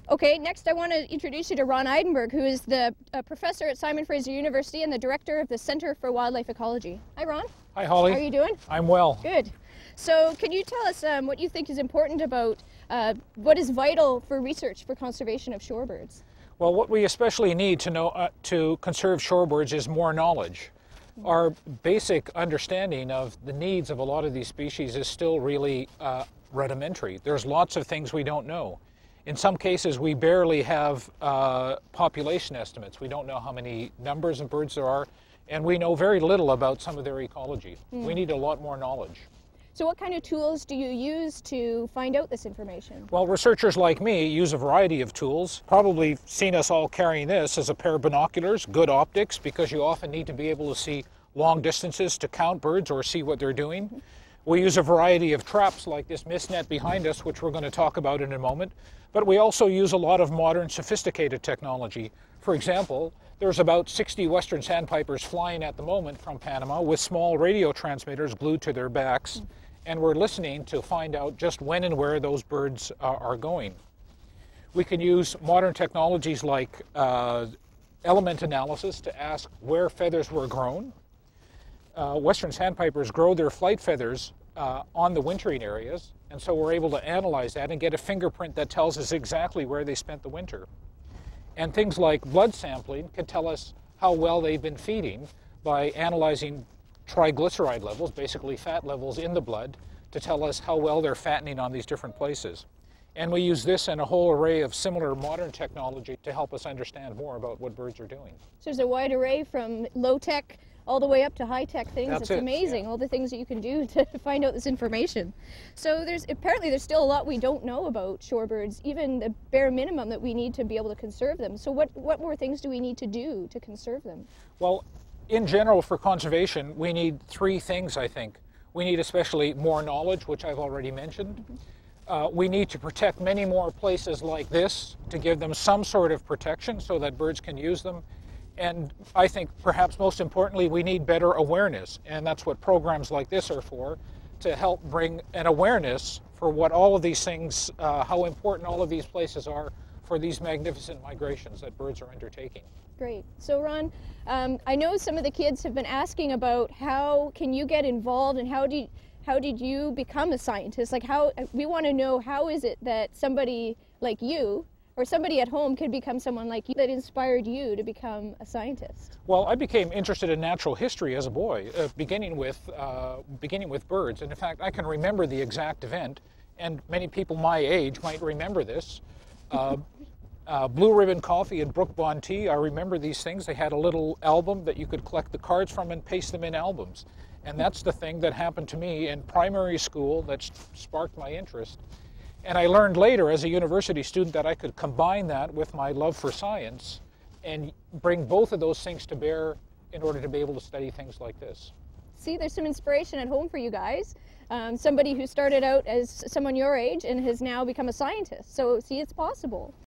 Okay, next I want to introduce you to Ron Eidenberg, who is the professor at Simon Fraser University and the director of the Center for Wildlife Ecology. Hi, Ron. Hi, Holly. How are you doing? I'm well. Good. So can you tell us what you think is important about what is vital for research for conservation of shorebirds? Well, what we especially need to know to conserve shorebirds is more knowledge. Our basic understanding of the needs of a lot of these species is still really rudimentary. There's lots of things we don't know. In some cases, we barely have population estimates. We don't know how many numbers of birds there are, and we know very little about some of their ecology. We need a lot more knowledge. So what kind of tools do you use to find out this information? Well, researchers like me use a variety of tools. Probably seen us all carrying this as a pair of binoculars, good optics, because you often need to be able to see long distances to count birds or see what they're doing. We use a variety of traps like this mist net behind us, which we're going to talk about in a moment. But we also use a lot of modern sophisticated technology. For example, there's about 60 western sandpipers flying at the moment from Panama with small radio transmitters glued to their backs. And we're listening to find out just when and where those birds are going. We can use modern technologies like element analysis to ask where feathers were grown. Western sandpipers grow their flight feathers on the wintering areas, and so we're able to analyze that and get a fingerprint that tells us exactly where they spent the winter. And things like blood sampling can tell us how well they've been feeding by analyzing triglyceride levels, basically fat levels in the blood, to tell us how well they're fattening on these different places. And we use this and a whole array of similar modern technology to help us understand more about what birds are doing. So there's a wide array from low-tech all the way up to high-tech things. That's it's amazing, yeah. All the things that you can do to find out this information. So apparently there's still a lot we don't know about shorebirds, even the bare minimum that we need to be able to conserve them. So what more things do we need to do to conserve them? Well, in general, for conservation, we need three things, I think. We need especially more knowledge, which I've already mentioned. We need to protect many more places like this to give them some sort of protection so that birds can use them. And I think perhaps most importantly, we need better awareness. And that's what programs like this are for, to help bring an awareness for what all of these things, how important all of these places are for these magnificent migrations that birds are undertaking. Great. So Ron, I know some of the kids have been asking about how can you get involved and how did you become a scientist? Like we want to know how is it that somebody like you or somebody at home could become someone like you that inspired you to become a scientist? Well, I became interested in natural history as a boy, beginning with birds. And in fact, I can remember the exact event, and many people my age might remember this. Blue Ribbon Coffee and Brook Bond Tea, I remember these things. They had a little album that you could collect the cards from and paste them in albums. And that's the thing that happened to me in primary school that sparked my interest. And I learned later as a university student that I could combine that with my love for science and bring both of those things to bear in order to be able to study things like this. See, there's some inspiration at home for you guys. Somebody who started out as someone your age and has now become a scientist. So see, it's possible.